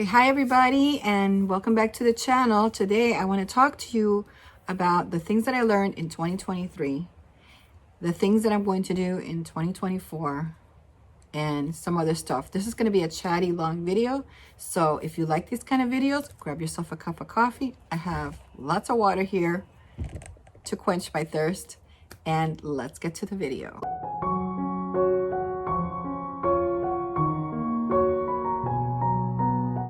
Hi everybody, and welcome back to the channel. Today I want to talk to you about the things that I learned in 2023, the things that I'm going to do in 2024, and some other stuff. This is going to be a chatty long video, so if you like these kind of videos, grab yourself a cup of coffee. I have lots of water here to quench my thirst, and let's get to the video.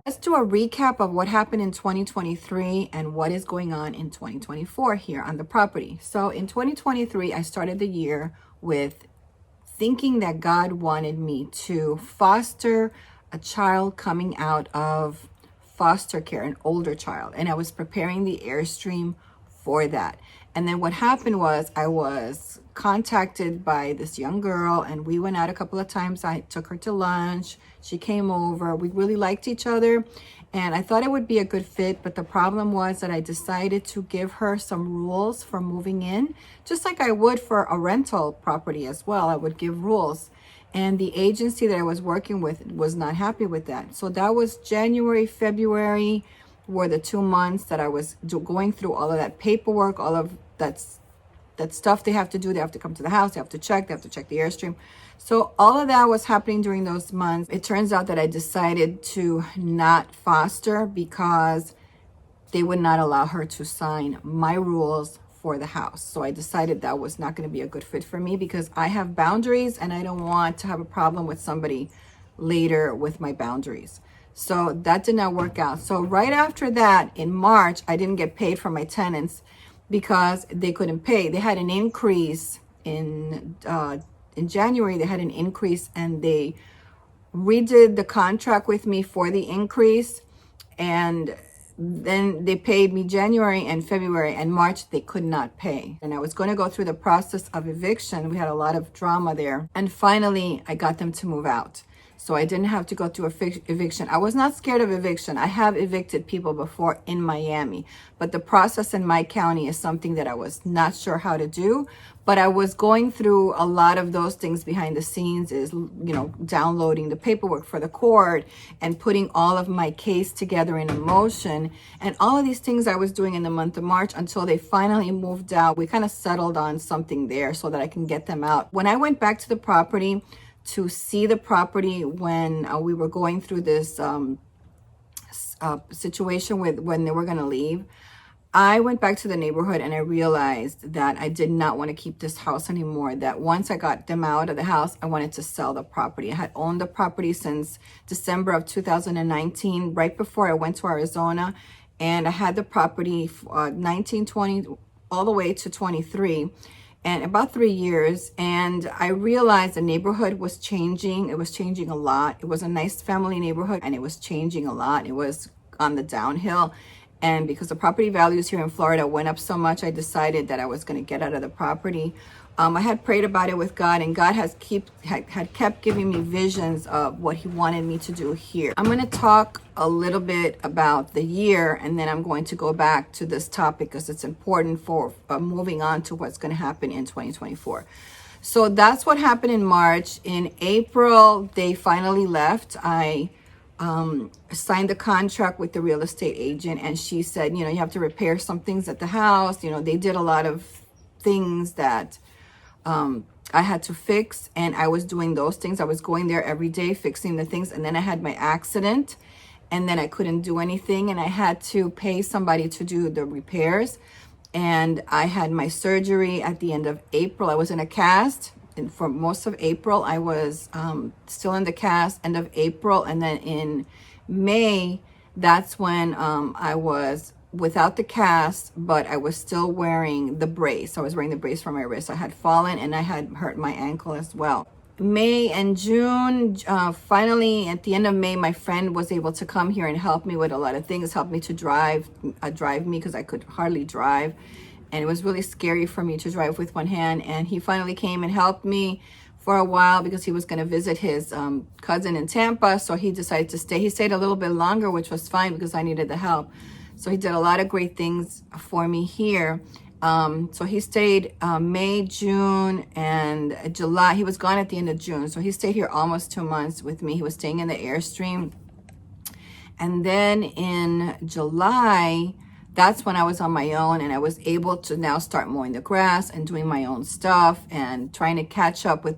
Let's do a recap of what happened in 2023 and what is going on in 2024 here on the property. So in 2023, I started the year with thinking that God wanted me to foster a child coming out of foster care, an older child. And I was preparing the Airstream for that. And then what happened was I was contacted by this young girl, and we went out a couple of times. I took her to lunch. She came over. We really liked each other, and I thought it would be a good fit. But the problem was that I decided to give her some rules for moving in, just like I would for a rental property as well. I would give rules. And the agency that I was working with was not happy with that. So that was January, February, were the 2 months that I was going through all of that paperwork, all of that stuff they have to do. They have to come to the house, they have to check the Airstream. So all of that was happening during those months. It turns out that I decided to not foster because they would not allow her to sign my rules for the house. So I decided that was not going to be a good fit for me because I have boundaries and I don't want to have a problem with somebody later with my boundaries. So that did not work out. So right after that, in March, I didn't get paid from my tenants because they couldn't pay. They had an increase in January. They had an increase, and they redid the contract with me for the increase, and then they paid me January and February, and March they could not pay. And I was going to go through the process of eviction. We had a lot of drama there, and finally I got them to move out. So I didn't have to go through eviction. I was not scared of eviction. I have evicted people before in Miami, but the process in my county is something that I was not sure how to do. But I was going through a lot of those things behind the scenes, is, downloading the paperwork for the court and putting all of my case together in a motion. And all of these things I was doing in the month of March until they finally moved out. We kind of settled on something there so that I can get them out. When I went back to the property to see the property when we were going through this situation with when they were going to leave, I went back to the neighborhood and I realized that I did not want to keep this house anymore. That once I got them out of the house, I wanted to sell the property. I had owned the property since December of 2019, right before I went to Arizona. And I had the property 19, 20, all the way to 23. And about 3 years, and I realized the neighborhood was changing. It was changing a lot. It was a nice family neighborhood, and it was changing a lot. It was on the downhill. And because the property values here in Florida went up so much, I decided that I was going to get out of the property. I had prayed about it with God, and God had kept giving me visions of what he wanted me to do here. I'm going to talk a little bit about the year, and then I'm going to go back to this topic because it's important for moving on to what's going to happen in 2024. So that's what happened in March. In April, they finally left. I signed the contract with the real estate agent, and she said, you have to repair some things at the house. They did a lot of things that I had to fix, and I was doing those things. I was going there every day fixing the things, and then I had my accident, and then I couldn't do anything, and I had to pay somebody to do the repairs. And I had my surgery at the end of April. I was in a cast, and for most of April I was still in the cast, end of April. And then in May, that's when I was without the cast, but I was still wearing the brace. I was wearing the brace for my wrist. I had fallen and I had hurt my ankle as well. May and June, finally at the end of May, my friend was able to come here and help me with a lot of things, help me to drive me because I could hardly drive. And it was really scary for me to drive with one hand. And he finally came and helped me for a while because he was going to visit his cousin in Tampa. So he decided to stay. He stayed a little bit longer, which was fine because I needed the help. So he did a lot of great things for me here. So he stayed May, June, and July. He was gone at the end of June. So he stayed here almost 2 months with me. He was staying in the Airstream. And then in July, that's when I was on my own and I was able to now start mowing the grass and doing my own stuff and trying to catch up with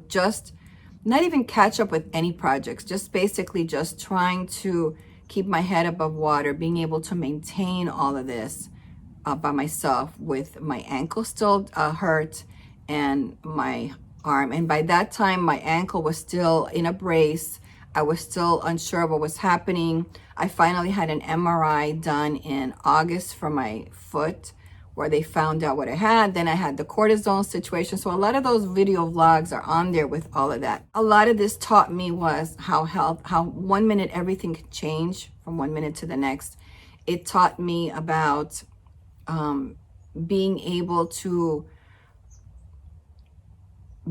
not even catch up with any projects, just basically just trying to keep my head above water, being able to maintain all of this by myself with my ankle still hurt and my arm. And by that time, my ankle was still in a brace. I was still unsure of what was happening. I finally had an MRI done in August for my foot where they found out what I had. Then I had the cortisone situation. So a lot of those video vlogs are on there with all of that. A lot of this taught me was how 1 minute everything can change from 1 minute to the next. It taught me about being able to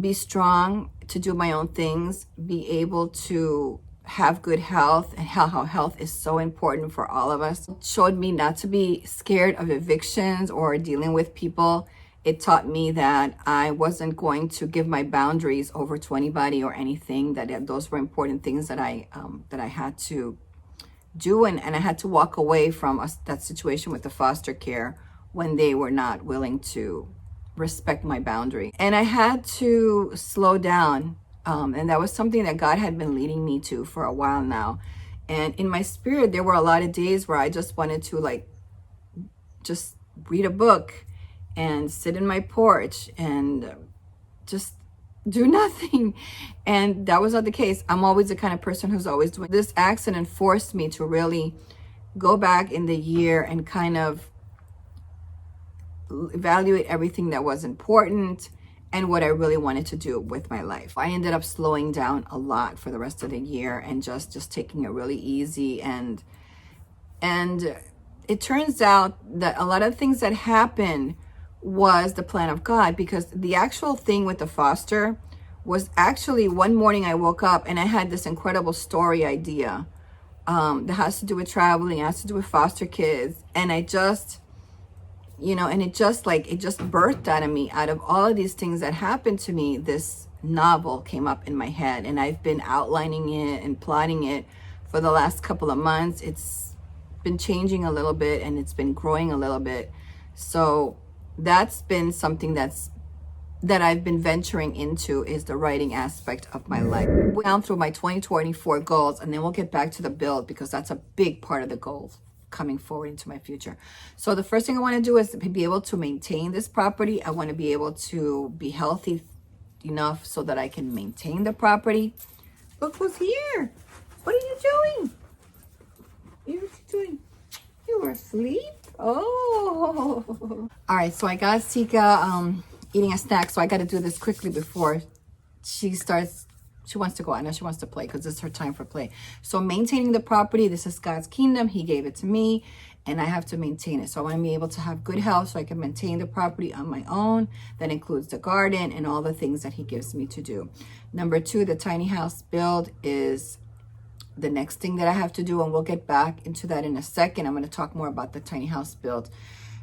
be strong, to do my own things, be able to have good health, and how health is so important for all of us. It showed me not to be scared of evictions or dealing with people. It taught me that I wasn't going to give my boundaries over to anybody or anything, that those were important things that I had to do, and I had to walk away from that situation with the foster care when they were not willing to respect my boundary. And I had to slow down. And that was something that God had been leading me to for a while now. And in my spirit, there were a lot of days where I just wanted to just read a book and sit in my porch and just do nothing. And that was not the case. I'm always the kind of person who's always doing. This accident forced me to really go back in the year and kind of evaluate everything that was important and what I really wanted to do with my life. I ended up slowing down a lot for the rest of the year and just taking it really easy. And it turns out that a lot of things that happened was the plan of God, because the actual thing with the foster was actually one morning I woke up and I had this incredible story idea that has to do with traveling, it has to do with foster kids. And I just, and it just birthed out of me. Out of all of these things that happened to me, this novel came up in my head, and I've been outlining it and plotting it for the last couple of months. It's been changing a little bit and it's been growing a little bit. So that's been something that I've been venturing into, is the writing aspect of my life. Down through my 2024 goals, and then we'll get back to the build, because that's a big part of the goals coming forward into my future. So the first thing I want to do is to be able to maintain this property. I want to be able to be healthy enough so that I can maintain the property. Look who's here. What are you doing? What are you doing? You were asleep? Oh. All right, so I got Sika eating a snack, so I got to do this quickly before she starts. She wants to go out. I know she wants to play because it's her time for play. So maintaining the property, this is God's kingdom. He gave it to me and I have to maintain it. So I want to be able to have good health so I can maintain the property on my own. That includes the garden and all the things that he gives me to do. Number 2, the tiny house build is the next thing that I have to do, and we'll get back into that in a second. I'm going to talk more about the tiny house build.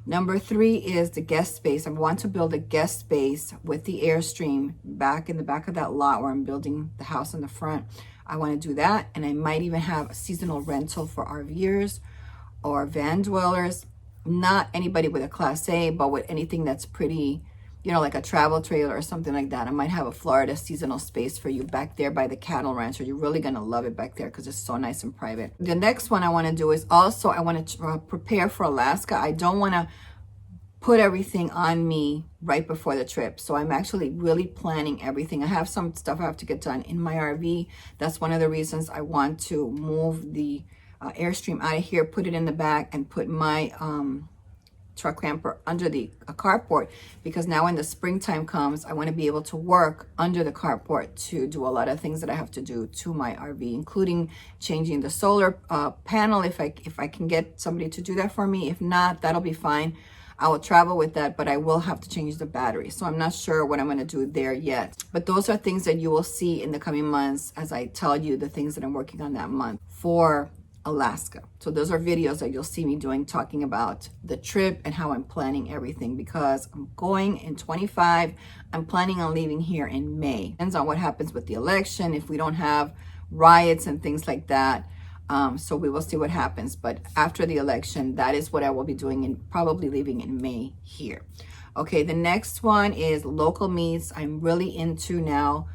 Number 3 is the guest space. I want to build a guest space with the Airstream back in the back of that lot where I'm building the house in the front. I want to do that, and I might even have a seasonal rental for RVers or van dwellers. Not anybody with a Class A, but with anything that's pretty, like a travel trailer or something like that. I might have a Florida seasonal space for you back there by the cattle ranch. You're really going to love it back there because it's so nice and private. The next one I want to do is also I want to prepare for Alaska. I don't want to put everything on me right before the trip. So I'm actually really planning everything. I have some stuff I have to get done in my RV. That's one of the reasons I want to move the Airstream out of here, put it in the back, and put my truck camper under the carport, because now when the springtime comes, I want to be able to work under the carport to do a lot of things that I have to do to my RV, including changing the solar panel if I can get somebody to do that for me. If not, that'll be fine. I will travel with that, but I will have to change the battery. So I'm not sure what I'm going to do there yet. But those are things that you will see in the coming months as I tell you the things that I'm working on that month for Alaska. So those are videos that you'll see me doing, talking about the trip and how I'm planning everything, because I'm going in 25. I'm planning on leaving here in May. Depends on what happens with the election. If we don't have riots and things like that, So we will see what happens. But after the election, that is what I will be doing and probably leaving in May here. Okay, the next one is local meats. I'm really into now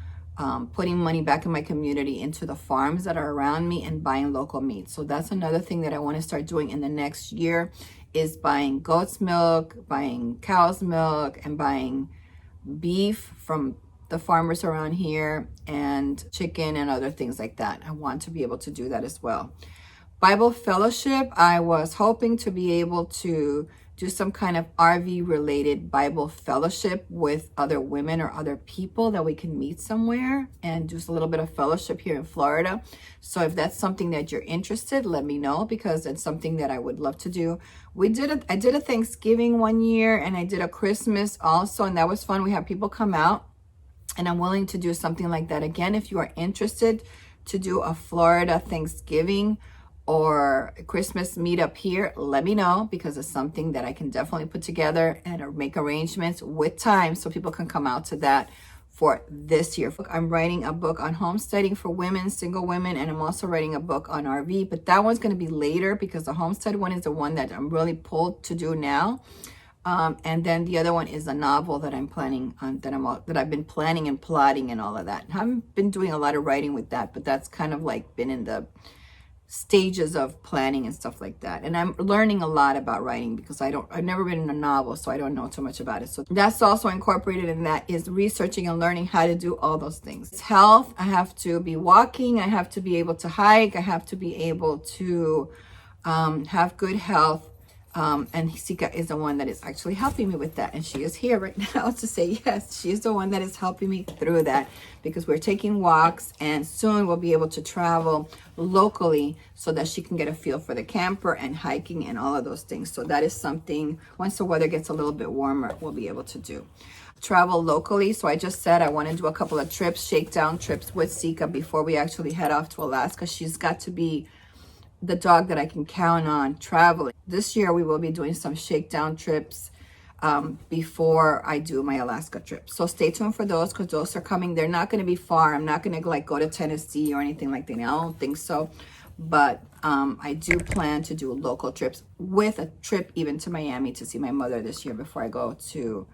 putting money back in my community into the farms that are around me and buying local meat. So that's another thing that I want to start doing in the next year, is buying goat's milk, buying cow's milk, and buying beef from the farmers around here, and chicken and other things like that. I want to be able to do that as well. Bible fellowship, I was hoping to be able to do some kind of RV related Bible fellowship with other women or other people that we can meet somewhere and do a little bit of fellowship here in Florida. So if that's something that you're interested, let me know, because it's something that I would love to do. I did a Thanksgiving one year, and I did a Christmas also, and that was fun. We had people come out, and I'm willing to do something like that again. If you are interested to do a Florida Thanksgiving or Christmas meetup here, let me know, because it's something that I can definitely put together and make arrangements with time so people can come out to that for this year. I'm writing a book on homesteading for women, single women, and I'm also writing a book on RV, but that one's going to be later, because the homestead one is the one that I'm really pulled to do now. And then the other one is a novel that I'm planning on, that I've been planning and plotting and all of that. I haven't been doing a lot of writing with that, but that's kind of like been in the stages of planning and stuff like that. And I'm learning a lot about writing, because I've never written a novel, so I don't know too much about it. So that's also incorporated in that, is researching and learning how to do all those things. It's health. I have to be walking. I have to be able to hike. I have to be able to have good health. And Sika is the one that is actually helping me with that. And she is here right now to say yes. She's the one that is helping me through that, because we're taking walks, and soon we'll be able to travel locally so that she can get a feel for the camper and hiking and all of those things. So that is something, once the weather gets a little bit warmer, we'll be able to do. Travel locally. So I just said I want to do a couple of trips, shakedown trips with Sika before we actually head off to Alaska. She's got to be the dog that I can count on traveling. This year we will be doing some shakedown trips before I do my Alaska trip. So stay tuned for those, because those are coming. They're not going to be far. I'm not going to like go to Tennessee or anything like that. I don't think so. But I do plan to do local trips, with a trip even to Miami to see my mother this year before I go to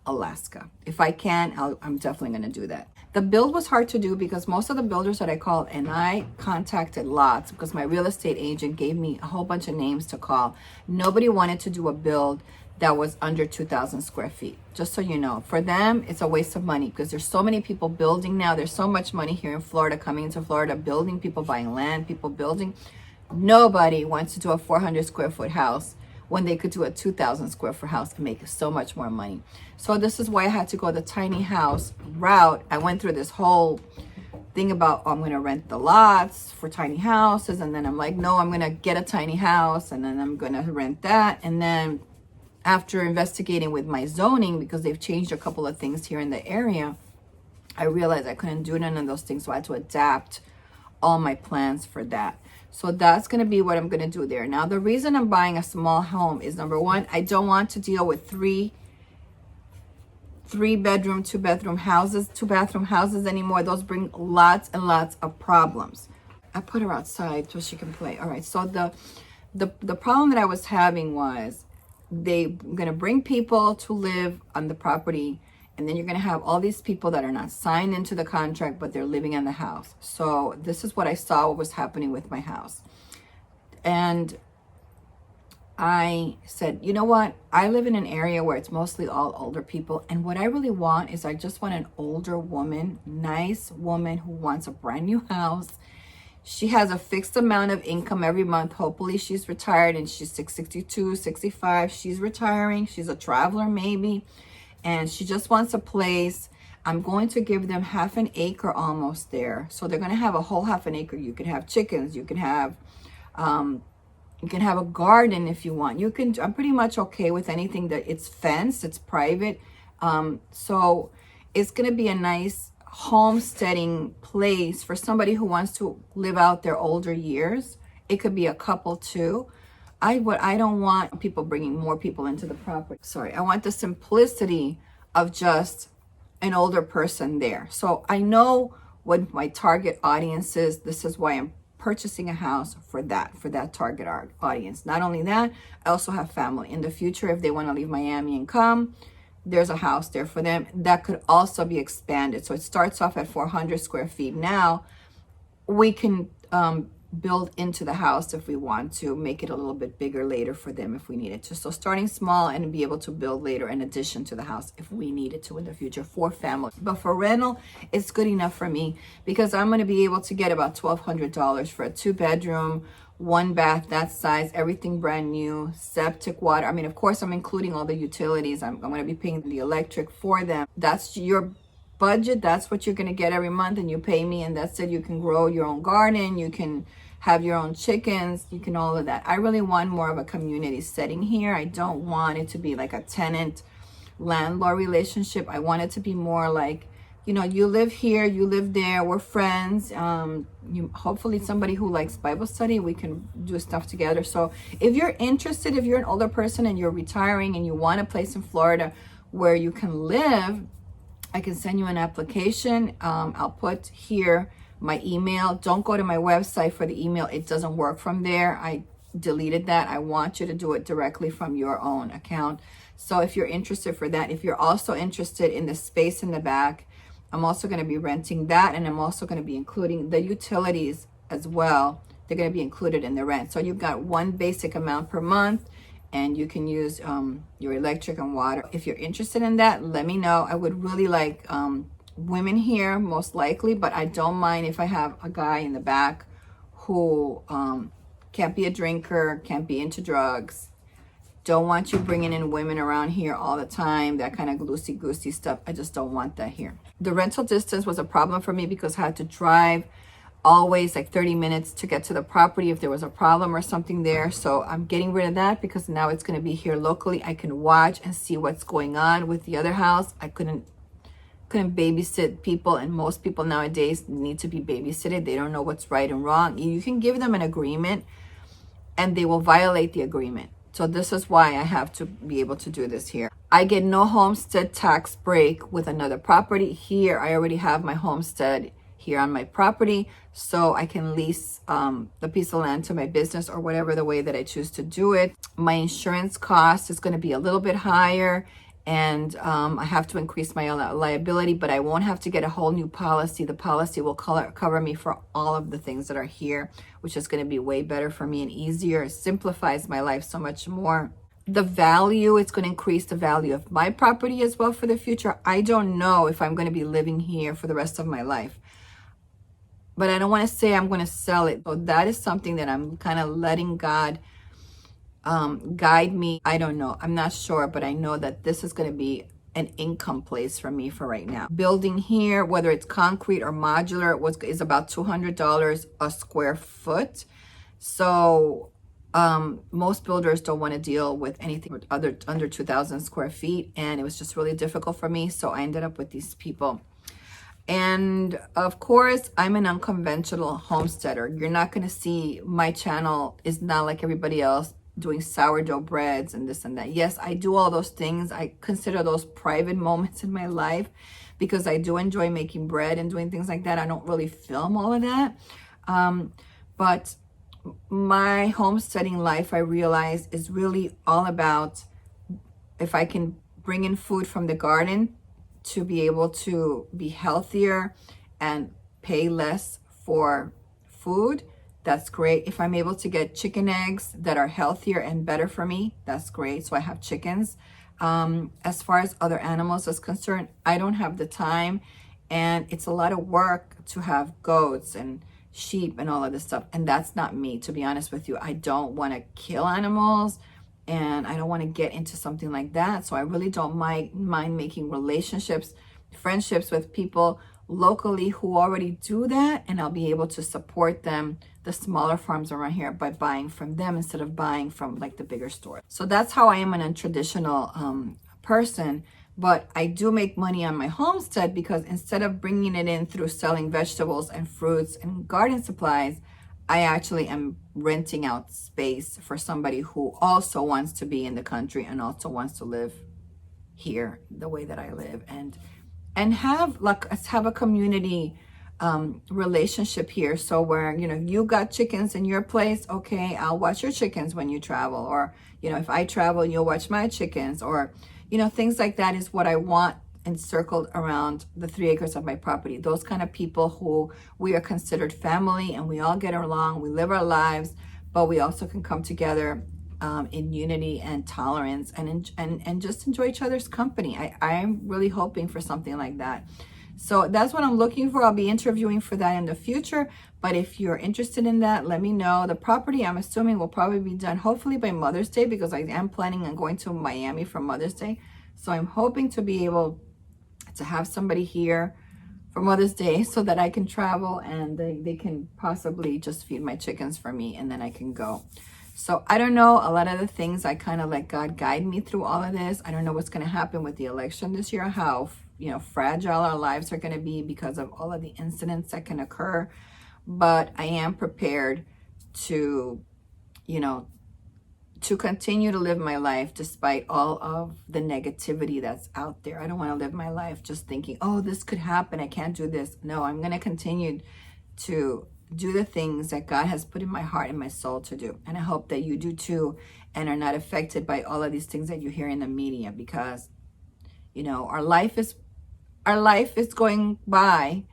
Alaska. If I can, I'm definitely going to do that. The build was hard to do, because most of the builders that I called, and I contacted lots, because my real estate agent gave me a whole bunch of names to call. Nobody wanted to do a build that was under 2,000 square feet. Just so you know, for them, it's a waste of money, because there's so many people building now. There's so much money here in Florida coming into Florida, building, people buying land, people building. Nobody wants to do a 400 square foot house when they could do a 2,000 square foot house and make so much more money. So this is why I had to go the tiny house route. I went through this whole thing about, I'm going to rent the lots for tiny houses. And then I'm like, no, I'm going to get a tiny house, and then I'm going to rent that. And then after investigating with my zoning, because they've changed a couple of things here in the area, I realized I couldn't do none of those things. So I had to adapt all my plans for that. So that's going to be what I'm going to do there. Now, the reason I'm buying a small home is, number one, I don't want to deal with three bedroom, two bathroom houses anymore. Those bring lots and lots of problems. I put her outside so she can play. All right. So the problem that I was having was, they're going to bring people to live on the property, and then you're going to have all these people that are not signed into the contract, but they're living in the house. So this is what I saw what was happening with my house. And I said, you know what? I live in an area where it's mostly all older people. And what I really want is, I just want an older woman, nice woman who wants a brand new house. She has a fixed amount of income every month. Hopefully she's retired, and she's 62, 65. She's retiring. She's a traveler maybe. And she just wants a place. I'm going to give them half an acre almost there. So they're going to have a whole half an acre. You can have chickens. You can have a garden if you want. I'm pretty much okay with anything that it's fenced, it's private. So it's going to be a nice homesteading place for somebody who wants to live out their older years. It could be a couple too. I don't want people bringing more people into the property. Sorry, I want the simplicity of just an older person there. So I know what my target audience is. This is why I'm purchasing a house for that target audience. Not only that, I also have family. In the future, if they want to leave Miami and come, there's a house there for them. That could also be expanded. So it starts off at 400 square feet now. We can build into the house if we want to, make it a little bit bigger later for them if we needed to. So starting small and be able to build later in addition to the house if we needed to in the future for family. But for rental, it's good enough for me because I'm going to be able to get about $1,200 for a 2-bedroom, 1 bath, that size, everything brand new, septic, water. I mean, of course, I'm including all the utilities. I'm going to be paying the electric for them. That's your budget. That's what you're going to get every month, and you pay me, and that's it. You can grow your own garden. You can have your own chickens. You can all of that. I really want more of a community setting here. I don't want it to be like a tenant landlord relationship. I want it to be more like, you know, you live here, you live there, we're friends. You hopefully somebody who likes Bible study, we can do stuff together. So if you're interested, if you're an older person and you're retiring and you want a place in Florida where you can live, I can send you an application. I'll put here my email. Don't go to my website for the email. It doesn't work from there. I deleted that. I want you to do it directly from your own account. So if you're interested for that, if you're also interested in the space in the back, I'm also going to be renting that, and I'm also going to be including the utilities as well. They're going to be included in the rent. So you've got one basic amount per month, and you can use your electric and water. If you're interested in that, let me know. I would really like women here, most likely, but I don't mind if I have a guy in the back who can't be a drinker, can't be into drugs. Don't want you bringing in women around here all the time, that kind of loosey-goosey stuff. I just don't want that here. The rental distance was a problem for me because I had to drive always like 30 minutes to get to the property if there was a problem or something there. So I'm getting rid of that because now it's going to be here locally. I can watch and see what's going on with the other house. I couldn't babysit people, and most people nowadays need to be babysitted. They don't know what's right and wrong. You can give them an agreement and they will violate the agreement. So this is why I have to be able to do this here. I get no homestead tax break with another property. Here, I already have my homestead here on my property, so I can lease the piece of land to my business or whatever the way that I choose to do it. My insurance cost is going to be a little bit higher, and I have to increase my liability, but I won't have to get a whole new policy. The policy will cover me for all of the things that are here, which is going to be way better for me and easier. It simplifies my life so much more. The value, it's going to increase the value of my property as well for the future. I don't know if I'm going to be living here for the rest of my life, but I don't want to say I'm going to sell it. So that is something that I'm kind of letting God guide me. I don't know. I'm not sure, but I know that this is going to be an income place for me for right now. Building here, whether it's concrete or modular, is about $200 a square foot. So most builders don't want to deal with anything under 2,000 square feet, and it was just really difficult for me. So I ended up with these people. And of course, I'm an unconventional homesteader. You're not going to see, my channel is not like everybody else doing sourdough breads and this and that. Yes, I do all those things. I consider those private moments in my life because I do enjoy making bread and doing things like that. I don't really film all of that. But my homesteading life, I realize, is really all about if I can bring in food from the garden to be able to be healthier and pay less for food, that's great. If I'm able to get chicken eggs that are healthier and better for me, that's great. So I have chickens. As far as other animals is concerned, I don't have the time, and it's a lot of work to have goats and sheep and all of this stuff. And that's not me, to be honest with you. I don't want to kill animals, and I don't want to get into something like that. So I really don't mind making relationships, friendships with people locally who already do that, and I'll be able to support them, the smaller farms around here, by buying from them instead of buying from like the bigger stores. So that's how I am an untraditional person. But I do make money on my homestead because instead of bringing it in through selling vegetables and fruits and garden supplies, I actually am renting out space for somebody who also wants to be in the country and also wants to live here the way that I live, and have a community relationship here. So where, you know, you got chickens in your place, okay, I'll watch your chickens when you travel. Or, you know, if I travel, you'll watch my chickens. Or, you know, things like that is what I want encircled around the 3 acres of my property. Those kind of people who we are considered family, and we all get along, we live our lives, but we also can come together in unity and tolerance, and just enjoy each other's company. I'm really hoping for something like that. So that's what I'm looking for. I'll be interviewing for that in the future. But if you're interested in that, let me know. The property, I'm assuming, will probably be done hopefully by Mother's Day, because I am planning on going to Miami for Mother's Day. So I'm hoping to be able to have somebody here for Mother's Day so that I can travel, and they can possibly just feed my chickens for me, and then I can go. So I don't know. A lot of the things I kind of let God guide me through all of this. I don't know what's going to happen with the election this year, how, you know, fragile our lives are going to be because of all of the incidents that can occur. But I am prepared to, you know, to continue to live my life despite all of the negativity that's out there. I don't want to live my life just thinking, oh, this could happen, I can't do this. No, I'm going to continue to do the things that God has put in my heart and my soul to do. And I hope that you do too, and are not affected by all of these things that you hear in the media, because, you know, our life is going by,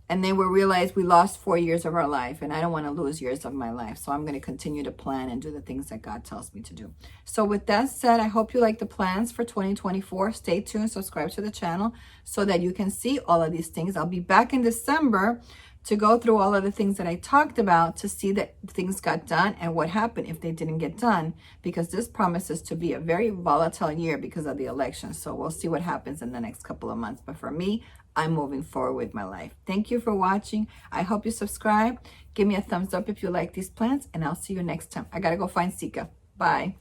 and then we'll realize we lost 4 years of our life, and I don't want to lose years of my life. So I'm going to continue to plan and do the things that God tells me to do. So with that said, I hope you like the plans for 2024. Stay tuned, subscribe to the channel so that you can see all of these things. I'll be back in December to go through all of the things that I talked about, to see that things got done and what happened if they didn't get done, because this promises to be a very volatile year because of the election. So we'll see what happens in the next couple of months. But for me, I'm moving forward with my life. Thank you for watching. I hope you subscribe. Give me a thumbs up if you like these plans, and I'll see you next time. I gotta go find Sika. Bye.